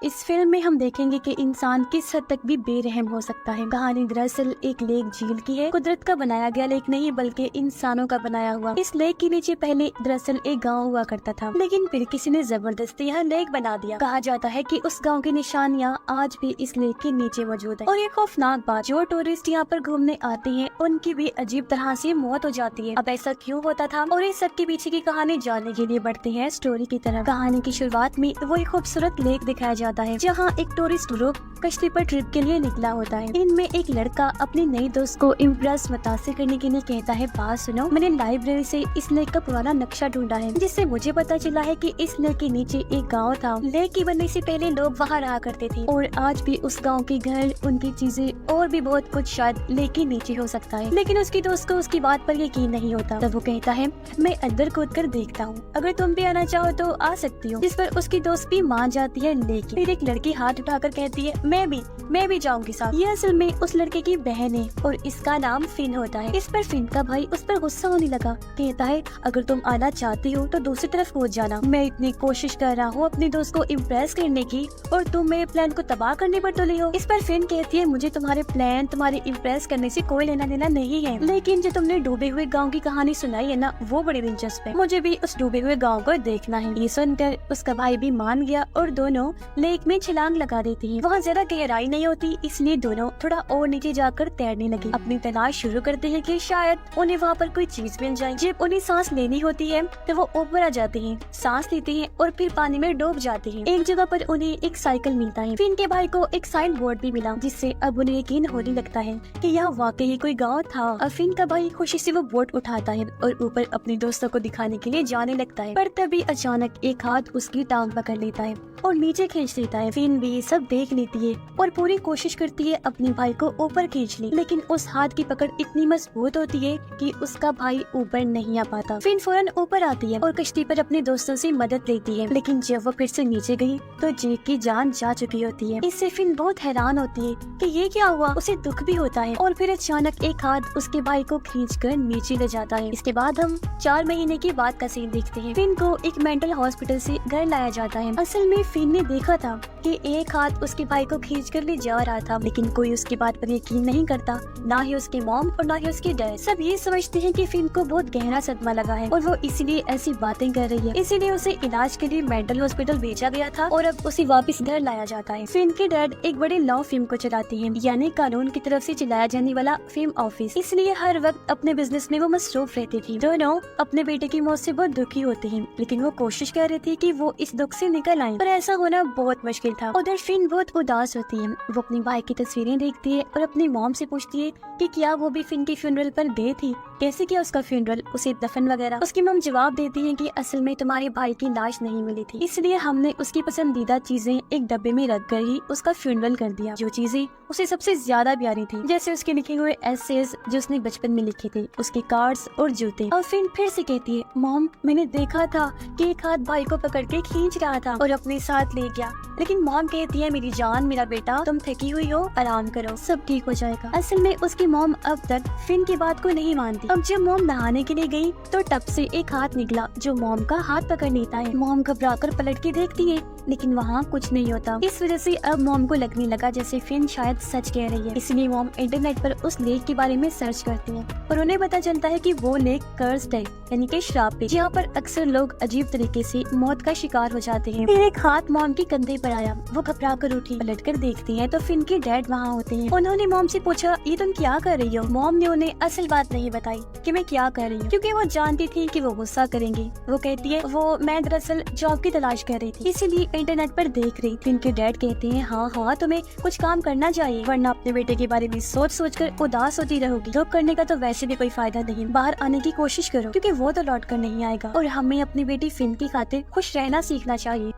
इस फिल्म में हम देखेंगे कि इंसान किस हद तक भी बेरहम हो सकता है। कहानी दरअसल एक लेक झील की है। कुदरत का बनाया गया लेक नहीं बल्कि इंसानों का बनाया हुआ। इस लेक के नीचे पहले दरअसल एक गांव हुआ करता था, लेकिन फिर किसी ने जबरदस्ती यहाँ लेक बना दिया। कहा जाता है कि उस गांव की निशानियाँ आज भी इस लेक के नीचे मौजूद है। और ये खौफनाक बात, जो टूरिस्ट यहाँ पर घूमने आते हैं उनकी भी अजीब तरह से मौत हो जाती है। अब ऐसा क्यों होता था और इस सब के पीछे की कहानी जानने के लिए बढ़ते हैं स्टोरी की तरफ। कहानी की शुरुआत में वो एक खूबसूरत लेक दिखाया जाता है, जहाँ एक टूरिस्ट ग्रुप कश्ती पर ट्रिप के लिए निकला होता है। इनमें एक लड़का अपनी नई दोस्त को इम्प्रेस मुतासिर करने के लिए कहता है, बात सुनो, मैंने लाइब्रेरी से इस लेक का पुराना नक्शा ढूंढा है, जिससे मुझे पता चला है कि इस लेक के नीचे एक गांव था। लेक की बनने से पहले लोग वहाँ रहा करते थे और आज भी उस गांव के घर, उनकी चीजें और भी बहुत कुछ शायद लेक के नीचे हो सकता है। लेकिन उसकी दोस्त को उसकी बात पर यकीन नहीं होता। तब वो कहता है, मैं अंदर कूद कर देखता हूँ, अगर तुम भी आना चाहो तो आ सकती हो। जिस पर उसकी दोस्त भी मान जाती है। लेकिन फिर एक लड़की हाथ उठाकर कहती है, मैं भी जाऊंगी साथ। ये असल में उस लड़के की बहन है और इसका नाम फिन होता है। इस पर फिन का भाई उस पर गुस्सा होने लगा। कहता है, अगर तुम आना चाहती हो तो दूसरी तरफ कूद जाना। मैं इतनी कोशिश कर रहा हूँ अपनी दोस्त को इम्प्रेस करने की और तुम मेरे प्लान को तबाह करने पर तुली हो। इस पर फिन कहती है, मुझे तुम्हारे प्लान, तुम्हारे इम्प्रेस करने से कोई लेना देना नहीं है, लेकिन जो तुमने डूबे हुए गाँव की कहानी सुनाई है ना, वो बड़ी दिलचस्प है। मुझे भी उस डूबे हुए गाँव को देखना है। ये सुनकर उसका भाई भी मान गया और दोनों लेक में छलांग लगा देती हैं। वहाँ ज्यादा गहराई नहीं होती, इसलिए दोनों थोड़ा और नीचे जाकर तैरने लगे। अपनी तलाश शुरू करते हैं कि शायद उन्हें वहाँ पर कोई चीज मिल जाए। जब उन्हें सांस लेनी होती है तो वो ऊपर आ जाते हैं, सांस लेते हैं और फिर पानी में डूब जाते हैं। एक जगह पर उन्हें एक साइकिल मिलता है। फिन के भाई को एक साइन बोर्ड भी मिला, जिससे अब उन्हें यकीन होने लगता है कि यह वाकई कोई गाँव था। अब फिन का भाई खुशी से वो बोर्ड उठाता है और ऊपर अपनी दोस्तों को दिखाने के लिए जाने लगता है। पर तभी अचानक एक हाथ उसकी टांग पकड़ लेता है और नीचे खींच लेता है। फिन भी सब देख लेती है और पूरी कोशिश करती है अपने भाई को ऊपर खींच ले, लेकिन उस हाथ की पकड़ इतनी मजबूत होती है कि उसका भाई ऊपर नहीं आ पाता। फिन फौरन ऊपर आती है और कश्ती पर अपने दोस्तों से मदद लेती है, लेकिन जब वो फिर से नीचे गई तो जेक की जान जा चुकी होती है। इससे फिन बहुत हैरान होती है कि ये क्या हुआ। उसे दुख भी होता है और फिर अचानक एक हाथ उसके भाई को खींचकर नीचे ले जाता है। इसके बाद हम 4 महीने के बाद का सीन देखते हैं। फिन को एक मेंटल हॉस्पिटल से घर लाया जाता है। असल में फिन ने देखा था कि एक हाथ उसके भाई को खींचकर ले जा रहा था, लेकिन कोई उसकी बात पर यकीन नहीं करता, ना ही उसके मॉम और ना ही उसके डैड। सब ये समझते हैं कि फिन को बहुत गहरा सदमा लगा है और वो इसीलिए ऐसी बातें कर रही है। इसीलिए उसे इलाज के लिए मेंटल हॉस्पिटल भेजा गया था और अब उसे वापस घर लाया जाता है। फिन के डैड एक बड़े लॉ फर्म को चलाते हैं, यानी कानून की तरफ से चलाया जाने वाला फर्म ऑफिस। इसलिए हर वक्त अपने बिजनेस में वो मसरूफ रहती थी। दोनों अपने बेटे की मौत से बहुत दुखी होते हैं, लेकिन वो कोशिश कर रही थी कि वो इस दुख से निकल आए, पर ऐसा होना बहुत मुश्किल था। उधर फिन बहुत उदास होती है। वो अपनी भाई की तस्वीरें देखती है और अपनी मॉम से पूछती है कि क्या वो भी फिन की फ्यूनरल पर गई थी, कैसे किया उसका फ्यूनरल, उसे दफन वगैरह। उसकी मॉम जवाब देती है कि असल में तुम्हारे भाई की लाश नहीं मिली थी, इसलिए हमने उसकी पसंदीदा चीजें एक डब्बे में रख कर ही उसका फ्यूनरल कर दिया। जो चीजें उसे सबसे ज्यादा प्यारी थी, जैसे उसके लिखे हुए एसेज जो उसने बचपन में लिखे थे, उसके कार्ड्स और जूते। और फिन फिर से कहती है, मॉम मैंने देखा था कि एक हाथ भाई को पकड़ के खींच रहा था और अपने साथ ले गया, लेकिन मॉम कहती है, मेरी जान, मेरा बेटा, तुम थकी हुई हो, आराम करो, सब ठीक हो जाएगा। असल में उसकी मॉम अब तक फिन की बात को नहीं मानती। अब जब मॉम नहाने के लिए गई तो टब से एक हाथ निकला जो मॉम का हाथ पकड़ लेता है। मॉम घबराकर पलट के देखती है, लेकिन वहाँ कुछ नहीं होता। इस वजह से अब मॉम को लगने लगा जैसे फिन शायद सच कह रही है। इसलिए मॉम इंटरनेट पर उस लेक के बारे में सर्च करती है और उन्हें पता चलता है कि वो लेक कर्स्ड है, यानी कि श्राप है, जहाँ पर अक्सर लोग अजीब तरीके से मौत का शिकार हो जाते हैं। फिर एक हाथ मॉम के कंधे पर आया। वो घबरा कर उठी, पलट कर देखती है तो फिन के डैड वहाँ होते हैं। उन्होंने मॉम से पूछा, ये तुम क्या कर रही हो। मॉम ने उन्हें असल बात नहीं बताई कि मैं क्या कर रही हूँ, क्योंकि वो जानती थी कि वो गुस्सा करेंगे। वो कहती है, वो मैं दरअसल जॉब की तलाश कर रही थी, इसीलिए इंटरनेट पर देख रही थी। इनके डैड कहते हैं, हाँ तुम्हें कुछ काम करना चाहिए, वरना अपने बेटे के बारे में सोच कर उदास होती रहोगी। दुख करने का तो वैसे भी कोई फायदा नहीं, बाहर आने की कोशिश करो, क्योंकि वो तो लौट कर नहीं आएगा और हमें अपनी बेटी फिन की खातिर खुश रहना सीखना चाहिए।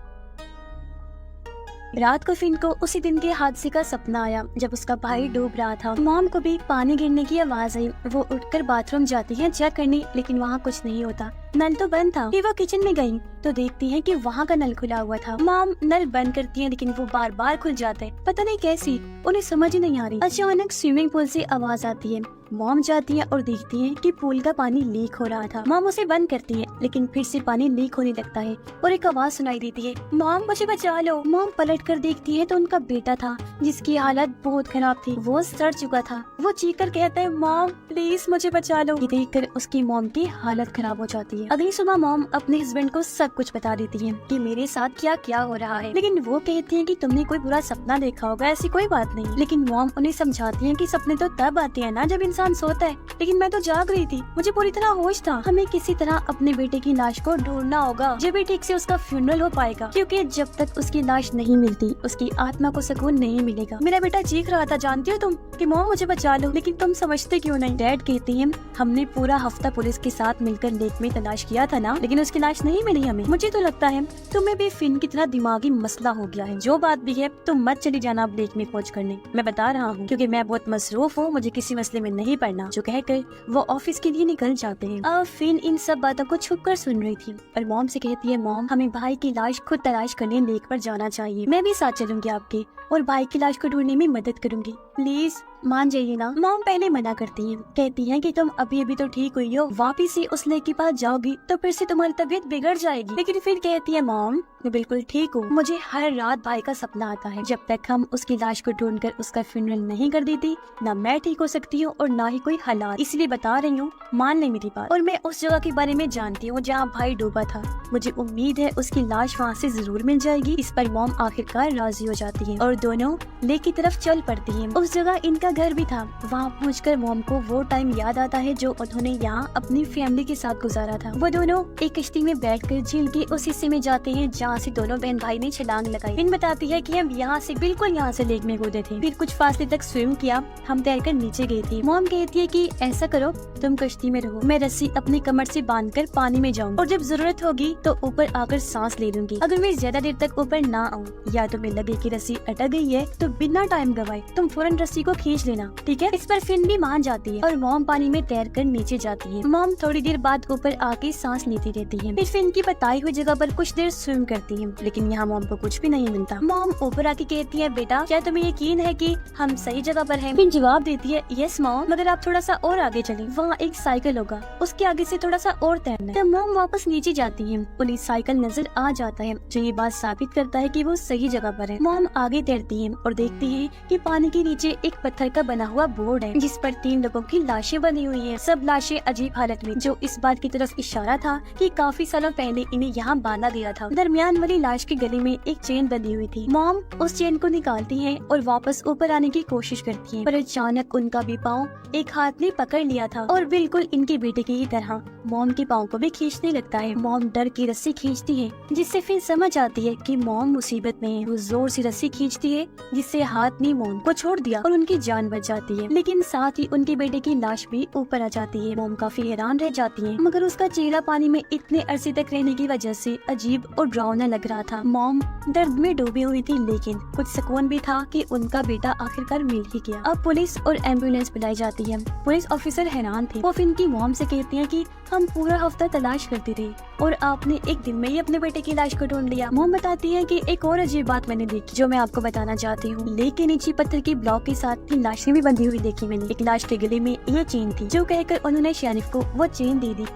रात को फिन को उसी दिन के हादसे का सपना आया जब उसका भाई डूब रहा था। मॉम को भी पानी गिरने की आवाज आई। वो उठकर बाथरूम जाती है चेक करने, लेकिन वहाँ कुछ नहीं होता। नल तो बंद था। फिर वो किचन में गई तो देखती है कि वहाँ का नल खुला हुआ था। मॉम नल बंद करती है लेकिन वो बार बार खुल जाता है, पता नहीं कैसी, उन्हें समझ ही नहीं आ रही। अचानक स्विमिंग पूल से आवाज आती है। मॉम जाती है और देखती है कि पूल का पानी लीक हो रहा था। मॉम उसे बंद करती है लेकिन फिर से पानी लीक होने लगता है और एक आवाज सुनाई देती है, मॉम मुझे बचा लो। मॉम पलट कर देखती है तो उनका बेटा था जिसकी हालत बहुत खराब थी, वो सड़ चुका था। वो चीख कर कहता है, मॉम प्लीज मुझे बचा लो। ये देखकर उसकी मॉम की हालत खराब हो जाती है। अगली सुबह मॉम अपने हस्बैंड को सब कुछ बता देती है कि मेरे साथ क्या क्या हो रहा है, लेकिन वो कहती है कि तुमने कोई बुरा सपना देखा होगा, ऐसी कोई बात नहीं। लेकिन मॉम उन्हें समझाती है कि सपने तो तब आते हैं ना जब इंसान सोता है, लेकिन मैं तो जाग रही थी, मुझे पूरी तरह होश था। हमें किसी तरह अपने बेटे की लाश को ढूंढना होगा, जब भी ठीक से उसका फ्यूनरल हो पाएगा, क्योंकि जब तक उसकी लाश नहीं मिलती उसकी आत्मा को सुकून नहीं मिलेगा। मेरा बेटा चीख रहा था, जानती हो तुम, कि मॉम मुझे बचा लो, लेकिन तुम समझते क्यों नहीं। डैड कहती है, हमने पूरा हफ्ता पुलिस के साथ मिलकर लेक में तलाश किया था ना, लेकिन उसकी लाश नहीं मिली हमें। मुझे तो लगता है तुम्हें भी फिन की तरह दिमागी मसला हो गया है। जो बात भी है तुम मत चली जाना अब लेक में खोज करने, मैं बता रहा हूँ, क्योंकि मैं बहुत मसरूफ हूँ, मुझे किसी मसले में नहीं पड़ना। जो कहकर वो ऑफिस के लिए निकल जाते हैं। अब फिन इन सब बातों को छुप कर सुन रही थी और मॉम से कहती है, मॉम हमें भाई की लाश खुद तलाश करने लेक पर जाना चाहिए, मैं भी साथ चलूंगी आपके और भाई की लाश को ढूंढने में मदद करूंगी, प्लीज मान जाइए ना। मॉम पहले मना करती है, कहती है कि तुम अभी तो ठीक हुई हो, वापिस से उस लेक के पास जाओगी तो फिर से तुम्हारी तबीयत बिगड़ जाएगी। लेकिन फिर कहती है, मॉम मैं बिल्कुल ठीक हूँ, मुझे हर रात भाई का सपना आता है। जब तक हम उसकी लाश को ढूंढकर उसका फ्यूनरल नहीं कर देती, ना मैं ठीक हो सकती हूँ और ना ही कोई हालात, इसलिए बता रही हूँ, मान ले मेरी बात। और मैं उस जगह के बारे में जानती हूँ जहाँ भाई डूबा था, मुझे उम्मीद है उसकी लाश वहाँ से जरूर मिल जाएगी। इस पर मॉम आखिरकार राजी हो जाती है और दोनों लेक की तरफ चल पड़ती है। उस जगह इनका घर भी था। वहाँ पहुंचकर मॉम को वो टाइम याद आता है जो उन्होंने यहाँ अपनी फैमिली के साथ गुजारा था। वो दोनों एक कश्ती में बैठकर झील के उस हिस्से में जाते हैं जहाँ से दोनों बहन भाई ने छलांग लगाई। फिन बताती है कि हम यहाँ से बिल्कुल यहाँ से लेक में कूदे थे, फिर कुछ फासले तक स्विम किया, हम तैरकर नीचे गई थी। मॉम कहती है कि ऐसा करो, तुम कश्ती में रहो, मैं रस्सी अपनी कमर से बांधकर पानी में जाऊँ और जब जरूरत होगी तो ऊपर आकर सांस ले लूंगी। अगर मैं ज्यादा देर तक ऊपर ना आऊँ या तुम्हें लगे कि रस्सी अटक गई है तो बिना टाइम गवाए तुम फौरन रस्सी को खींच लेना, ठीक है। इस पर फिन भी मान जाती है और मॉम पानी में तैरकर नीचे जाती है। मॉम थोड़ी देर बाद ऊपर आके सांस लेती रहती है। फिर फिन की बताई हुई जगह पर कुछ देर स्विम करती है, लेकिन यहाँ मॉम को कुछ भी नहीं मिलता। मॉम ऊपर आके कहती है, बेटा क्या तुम्हें यकीन है कि हम सही जगह पर हैं? फिन जवाब देती है, यस मॉम, मगर आप थोड़ा सा और आगे चलें, वहाँ एक साइकिल होगा, उसके आगे से थोड़ा सा और तैरना है। तो मॉम वापस नीचे जाती है, उन्हें साइकिल नजर आ जाता है जो ये बात साबित करता है कि वो सही जगह पर है। मॉम आगे तैरती है और देखती है कि पानी के नीचे एक पत्थर का बना हुआ बोर्ड है जिस पर 3 लोगों की लाशें बनी हुई है, सब लाशें अजीब हालत में, जो इस बात की तरफ इशारा था कि काफी सालों पहले इन्हें यहाँ बांधा गया था। दरमियान वाली लाश के गले में एक चेन बंधी हुई थी। मॉम उस चेन को निकालती है और वापस ऊपर आने की कोशिश करती है, पर अचानक उनका भी पाँव एक हाथ ने पकड़ लिया था और बिल्कुल इनके बेटे की ही तरह मॉम के पाँव को भी खींचने लगता है। मॉम डर की रस्सी खींचती है जिससे फिर समझ आती है कि मॉम मुसीबत में है। वो जोर से रस्सी खींचती है जिससे हाथ ने मॉम को छोड़ दिया और उनकी जान बच जाती है, लेकिन साथ ही उनके बेटे की लाश भी ऊपर आ जाती है। मॉम काफी हैरान रह जाती है, मगर उसका चेहरा पानी में इतने अरसे तक रहने की वजह से अजीब और डरावना लग रहा था। मॉम दर्द में डूबी हुई थी, लेकिन कुछ सुकून भी था कि उनका बेटा आखिरकार मिल ही गया। अब पुलिस और एम्बुलेंस बुलाई जाती है। पुलिस ऑफिसर हैरान थे। वो फिन की मॉम से कहती है कि हम पूरा हफ्ता तलाश करते थे और आपने एक दिन में ही अपने बेटे की लाश को ढूंढ लिया। मॉम बताती है कि एक और अजीब बात मैंने देखी जो मैं आपको बताना चाहती हूँ। लेक के नीचे पत्थर के ब्लॉक के साथ 3 लाशें भी बंधी हुई देखी मैंने। एक लाश के गले में ये चेन थी, जो कहकर उन्होंने शेरिफ को वो चेन दे दी।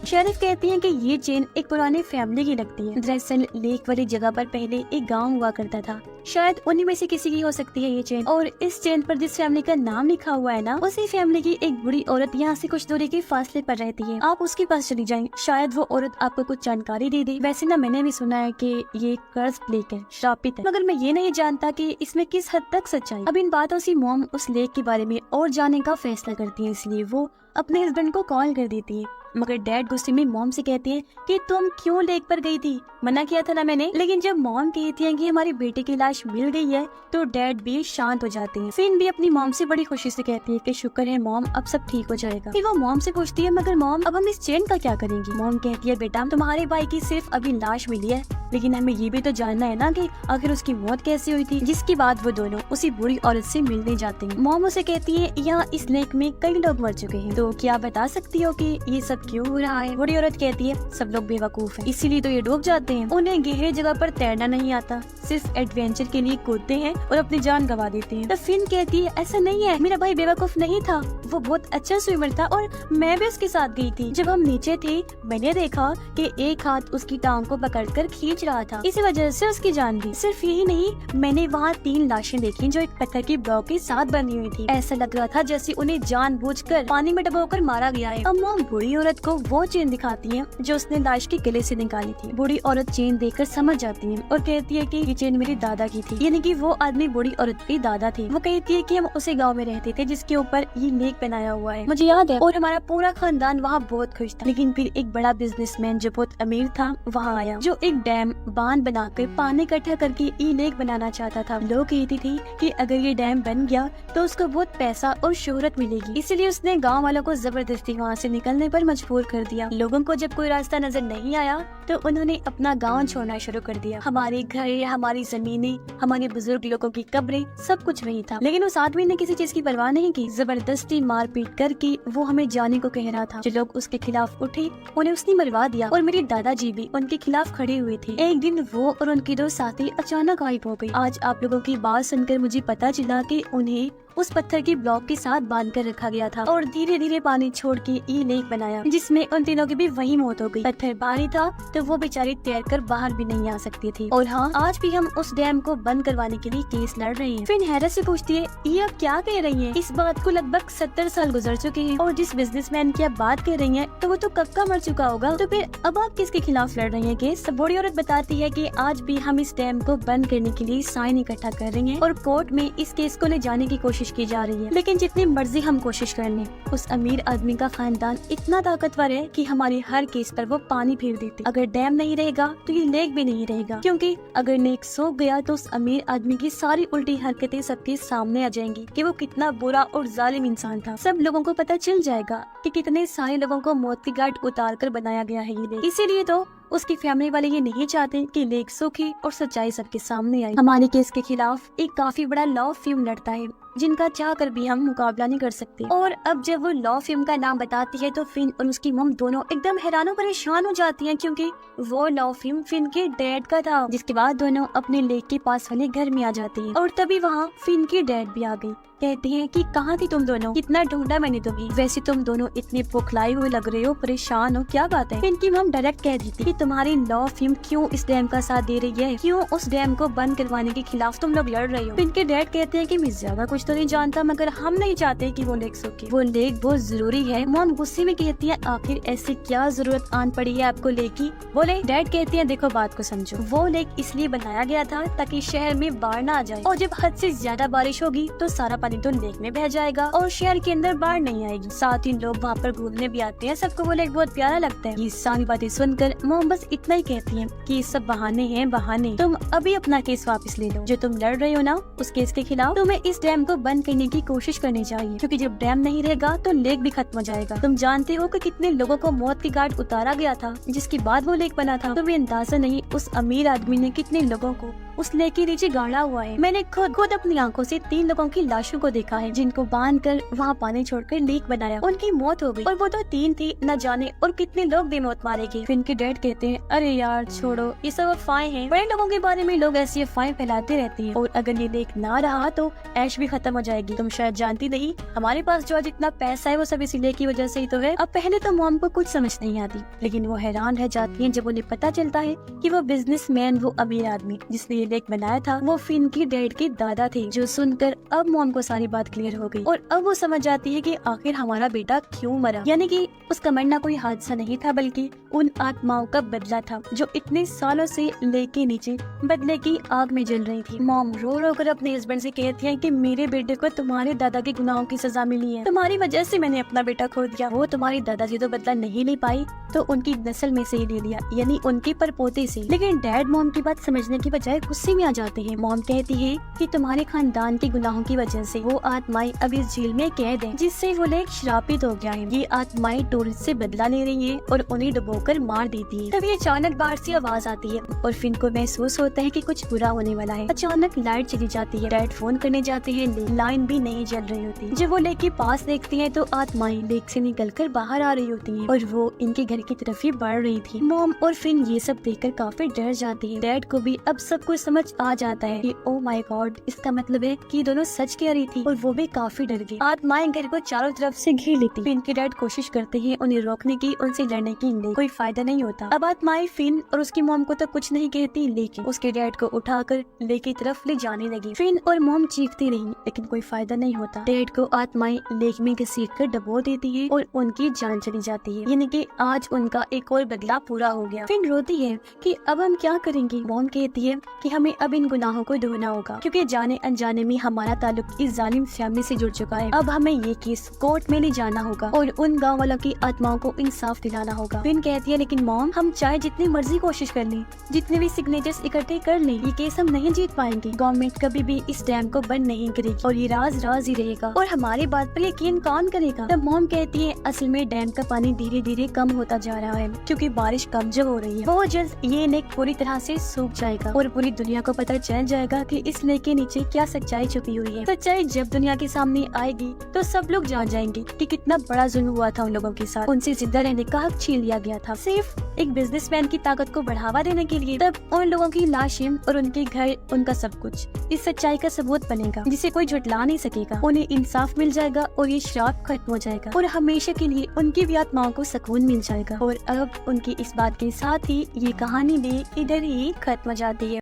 शेरिफ कहती हैं कि ये चेन एक पुराने फैमिली की लगती है। दरअसल लेक वाली जगह पर पहले एक गांव हुआ करता था, शायद उन्हीं में से किसी की हो सकती है ये चेन। और इस चेन पर जिस फैमिली का नाम लिखा हुआ है ना, उसी फैमिली की एक बुरी औरत यहाँ से कुछ दूरी के फासले पर रहती है। आप उसके पास चली जाएं, शायद वो औरत आपको कुछ जानकारी दे दे। वैसे ना मैंने भी सुना है कि ये कर्ज लेक है, श्रापित है, मगर मैं ये नहीं जानता कि इसमें किस हद तक सच्चाई। अब इन बातों से मॉम उस लेक के बारे में और जानने का फैसला करती है, इसलिए वो अपने हस्बैंड को कॉल कर देती है। मगर डैड गुस्से में मॉम से कहते हैं कि तुम क्यों लेक पर गई थी, मना किया था ना मैंने। लेकिन जब मॉम कहती है कि हमारे बेटे की लाश मिल गई है तो डैड भी शांत हो जाते हैं। फिन भी अपनी मॉम से बड़ी खुशी से कहती है कि शुक्र है मॉम, अब सब ठीक हो जाएगा। फिर वो मॉम से पूछती है, मगर मॉम अब हम इस चेन का क्या करेंगे? मॉम कहती है, बेटा तुम्हारे भाई की सिर्फ अभी लाश मिली है, लेकिन हमें ये भी तो जानना है ना कि आखिर उसकी मौत कैसे हुई थी। जिसके बाद वो दोनों उसी बुरी औरत से मिलने जाते हैं। मॉम उसे कहती है, यहाँ इस लेक में कई लोग मर चुके हैं, तो क्या बता सकती हो कि ये सब सब क्यों हो रहा है? बूढ़ी औरत कहती है सब लोग बेवकूफ हैं, इसीलिए तो ये डूब जाते हैं। उन्हें गहरी जगह पर तैरना नहीं आता, सिर्फ एडवेंचर के लिए कूदते हैं और अपनी जान गंवा देते हैं। तो फिन कहती है ऐसा नहीं है, मेरा भाई बेवकूफ नहीं था, वो बहुत अच्छा स्विमर था और मैं भी उसके साथ गई थी। जब हम नीचे थे मैंने देखा कि एक हाथ उसकी टांग को पकड़कर खींच रहा था, इसी वजह से उसकी जान गई। सिर्फ यही नहीं, मैंने वहाँ 3 लाशें देखी जो एक पत्थर की ब्लॉक के साथ बनी हुई थी। ऐसा लग रहा था जैसे उन्हें जानबूझकर पानी में डुबोकर मारा गया है। अब मॉम बूढ़ी औरत को वो चेन दिखाती है जो उसने लाश के गले से निकाली थी। बूढ़ी औरत चेन देखकर समझ जाती है और कहती है कि ये चेन मेरी दादा की थी, यानी कि वो आदमी बूढ़ी औरत के दादा थे। वो कहती है कि हम उसी गांव में रहते थे जिसके ऊपर ये लेक बनाया हुआ है, मुझे याद है, और हमारा पूरा खानदान वहाँ बहुत खुश था। लेकिन फिर एक बड़ा बिजनेसमैन जो बहुत अमीर था वहाँ आया, जो एक डैम बांध बनाकर पानी इकट्ठा करके ये लेक बनाना चाहता था। लोग कहती थी कि अगर ये डैम बन गया तो उसको बहुत पैसा और शोहरत मिलेगी, इसलिए उसने गाँव वालों को जबरदस्ती वहाँ से निकलने पर मजबूर कर दिया। लोगों को जब कोई रास्ता नजर नहीं आया तो उन्होंने अपना गाँव छोड़ना शुरू कर दिया। हमारे घर, हमारी जमीनें, हमारे बुजुर्ग लोगों की कब्रें, सब कुछ वही था। लेकिन उस आदमी ने किसी चीज की परवाह नहीं की, जबरदस्ती मारपीट करके वो हमें जाने को कह रहा था। जो लोग उसके खिलाफ उठे उन्हें उसने मरवा दिया और मेरे दादाजी भी उनके खिलाफ खड़े हुए थे। एक दिन वो और उनके 2 साथी अचानक गायब हो गई। आज आप लोगों की बात सुनकर मुझे पता चला कि उन्हें उस पत्थर की ब्लॉक के साथ बांध कर रखा गया था और धीरे धीरे पानी छोड़ के ये लेक बनाया, जिसमें उन तीनों की भी वही मौत हो गई। पत्थर भारी था तो वो बेचारी तैरकर बाहर भी नहीं आ सकती थी। और हाँ, आज भी हम उस डैम को बंद करवाने के लिए केस लड़ रहे हैं। फिर हैरत से पूछती है ये आप क्या कह रही हैं? इस बात को लगभग 70 साल गुजर चुके हैं और जिस बिजनेसमैन की आप बात कर रही हैं तो वो तो कब का मर चुका होगा, तो फिर अब आप किसके खिलाफ लड़ रही हैं केस? बूढ़ी औरत बताती है कि आज भी हम इस डैम को बंद करने के लिए साइन इकट्ठा कर रही हैं और कोर्ट में इस केस को ले जाने की कोशिश की जा रही है। लेकिन जितनी मर्जी हम कोशिश कर लें, उस अमीर आदमी का खानदान इतना ताकतवर है कि हमारे हर केस पर वो पानी फेर देते। अगर डैम नहीं रहेगा तो ये लेक भी नहीं रहेगा, क्योंकि अगर लेक सूख गया तो उस अमीर आदमी की सारी उल्टी हरकतें सबके सामने आ जाएंगी कि वो कितना बुरा और जालिम इंसान था। सब लोगों को पता चल जाएगा कि कितने सारे लोगों को मौत की घाट उतार कर बनाया गया है ये लेक। इसीलिए तो उसकी फैमिली वाले ये नहीं चाहते कि लेक सूखे और सच्चाई सबके सामने आई। हमारे केस के खिलाफ एक काफी बड़ा लॉ फर्म लड़ता है जिनका चाह कर भी हम मुकाबला नहीं कर सकते। और अब जब वो लॉ फर्म का नाम बताती है तो फिन और उसकी मम दोनों एकदम हैरान और परेशान हो जाती हैं, क्योंकि वो लॉ फर्म फिन के डैड का था। जिसके बाद दोनों अपने लेक के पास वाले घर में आ जाती हैं और तभी वहाँ फिन की डैड भी आ गई। कहते हैं कि कहाँ थी तुम दोनों, कितना ढूंढा मैंने तुम्हें, वैसे तुम दोनों इतने पुखलाए हुए लग रहे हो, परेशान हो, क्या बात है? इनकी मम डायरेक्ट कह दी थी कि तुम्हारी लॉ फर्म क्यों इस डैम का साथ दे रही है, क्यों उस डैम को बंद करवाने के खिलाफ तुम लोग लड़ रहे हो। इनके डैड कहते हैं कि मैं ज्यादा कुछ तो नहीं जानता, मगर हम नहीं चाहते कि वो लेक सूखे, वो लेक बहुत जरूरी है। मॉम गुस्से में कहती है आखिर ऐसी क्या जरूरत आन पड़ी है आपको लेक की? बोले डैड कहते हैं देखो बात को समझो, वो लेक इसलिए बनाया गया था ताकि शहर में बाढ़ न आ जाए, और जब हद से ज्यादा बारिश होगी तो सारा पानी तो लेक में जाएगा और शहर के अंदर बाढ़ नहीं आएगी। साथ ही लोग वहाँ पर घूमने भी आते हैं, सबको वो लेक बहुत प्यारा लगता है। ये सारी बातें सुनकर मॉम बस इतना ही कहती हैं कि ये सब बहाने हैं, बहाने। तुम अभी अपना केस वापस ले लो, जो तुम लड़ रहे हो ना उस केस के खिलाफ तुम्हें इस डैम को बंद करने की कोशिश करनी चाहिए, क्योंकि जब डैम नहीं रहेगा तो लेक भी खत्म हो जाएगा। तुम जानते हो कि कितने लोगों को मौत की घाट उतारा गया था जिसके बाद वो लेक बना था। तुम्हें अंदाजा नहीं उस अमीर आदमी ने कितने लोगों को उस लेक के नीचे गाड़ा हुआ है। मैंने खुद अपनी आंखों से 3 लोगों की लाशों को देखा है जिनको बांधकर वहाँ पानी छोड़कर लेक बनाया, उनकी मौत हो गई और वो तो 3 थी, न जाने और कितने लोग बेमौत मारे गए। फिर इनके डैड कहते हैं अरे यार छोड़ो, ये सब अफवाहें हैं, बड़े लोगों के बारे में लोग ऐसी अफवाहें फैलाते रहते हैं, और अगर ये लेक ना रहा तो ऐश भी खत्म हो जाएगी। तुम शायद जानती नहीं, हमारे पास जो आज इतना पैसा है वो सब इसी लेक की वजह से ही तो है। अब पहले तो मॉम को कुछ समझ नहीं आती, लेकिन वो हैरान रह जाती है जब उन्हें पता चलता है कि वो बिजनेसमैन, वो अमीर आदमी जिसने ये लेक बनाया था, वो फिन की डैड के दादा थे। जो सुनकर अब मॉम को सारी बात क्लियर हो गई और अब वो समझ जाती है कि आखिर हमारा बेटा क्यों मरा, यानी कि उसका मरना कोई हादसा नहीं था बल्कि उन आत्माओं का बदला था जो इतने सालों से लेक के नीचे बदले की आग में जल रही थी। मॉम रो रो कर अपने हस्बैंड से कहती है कि मेरे बेटे को तुम्हारे दादा के गुनाहों की सजा मिली है, तुम्हारी वजह से मैंने अपना बेटा खो दिया। वो तुम्हारी दादाजी तो बदला नहीं ले पाई तो उनकी नस्ल में से ही ले लिया, यानी उनके परपोते से। लेकिन डैड मॉम की बात समझने की बजाय गुस्से में आ जाते हैं। मॉम कहती है कि तुम्हारे खानदान के गुनाहों की वजह से से वो आत्माएं अब इस झील में कैद हैं, जिससे वो लेक श्रापित हो गया है। ये आत्माएं टूरिस्ट से बदला ले रही हैं और उन्हें डुबोकर मार देती है। तभी अचानक बाहर से आवाज आती है और फिन को महसूस होता है कि कुछ बुरा होने वाला है। अचानक लाइट चली जाती है। डैड फोन करने जाते हैं, लाइन भी नहीं जल रही होती। जब वो लेक के पास देखती हैं तो आत्माएं लेक से निकलकर बाहर आ रही होती हैं और वो इनके घर की तरफ ही बढ़ रही थी। मॉम और फिन ये सब देखकर काफी डर जाती है। डैड को भी अब सब कुछ समझ आ जाता है कि ओ माय गॉड, इसका मतलब है कि दोनों सच कह रही थी और वो भी काफी डर गई। आत्माएं घर को चारों तरफ से घेर लेती। फिन के डैड कोशिश करते हैं उन्हें रोकने की, उनसे लड़ने की, कोई फायदा नहीं होता। अब आत्माएं फिन और उसकी मॉम को तो कुछ नहीं कहती, लेकिन उसके डैड को उठाकर लेक की तरफ ले जाने लगी। फिन और मॉम चीखती रही, लेकिन कोई फायदा नहीं होता। डैड को आत्माएं लेक में घसीट कर डबो देती है और उनकी जान चली जाती है। यानी कि आज उनका एक और बदला पूरा हो गया। फिन रोती है कि अब हम क्या करेंगे। मॉम कहती है कि हमें अब इन गुनाहों को धोना होगा, क्योंकि जाने अनजाने में हमारा ताल्लुक इस जालिम फैमिली से जुड़ चुका है। अब हमें ये केस कोर्ट में ले जाना होगा और उन गाँव वालों की आत्माओं को इंसाफ दिलाना होगा। फिन कहती है लेकिन मॉम, हम चाहे जितनी मर्जी कोशिश कर लें, जितने भी सिग्नेचर्स इकट्ठे कर लें, ये केस हम नहीं जीत पाएंगे। गवर्नमेंट कभी भी इस डैम को बंद नहीं करेगी और ये राज राज ही रहेगा और हमारी बात पर यकीन कौन करेगा। तब मॉम कहती है असल में डैम का पानी धीरे धीरे कम होता जा रहा है, क्योंकि बारिश कम जब हो रही है। बहुत जल्द ये लेक पूरी तरह से सूख जाएगा और पूरी दुनिया को पता चल जाएगा कि इस लेक के नीचे क्या सच्चाई छुपी हुई है। सच्चाई जब दुनिया के सामने आएगी तो सब लोग जान जाएंगे कि कितना बड़ा जुल्म हुआ था उन लोगों के साथ। उनसे जिंदा रहने का हक छीन लिया गया था, सिर्फ एक बिजनेसमैन की ताकत को बढ़ावा देने के लिए। तब उन लोगों की लाशें और उनके घर, उनका सब कुछ इस सच्चाई का सबूत बनेगा, जिसे कोई झुटला नहीं सकेगा। उन्हें इंसाफ मिल जाएगा और ये श्राप खत्म हो जाएगा और हमेशा के लिए उनकी भी आत्माओं को सुकून मिल जाएगा। और अब उनकी इस बात के साथ ही ये कहानी भी इधर ही खत्म हो जाती है।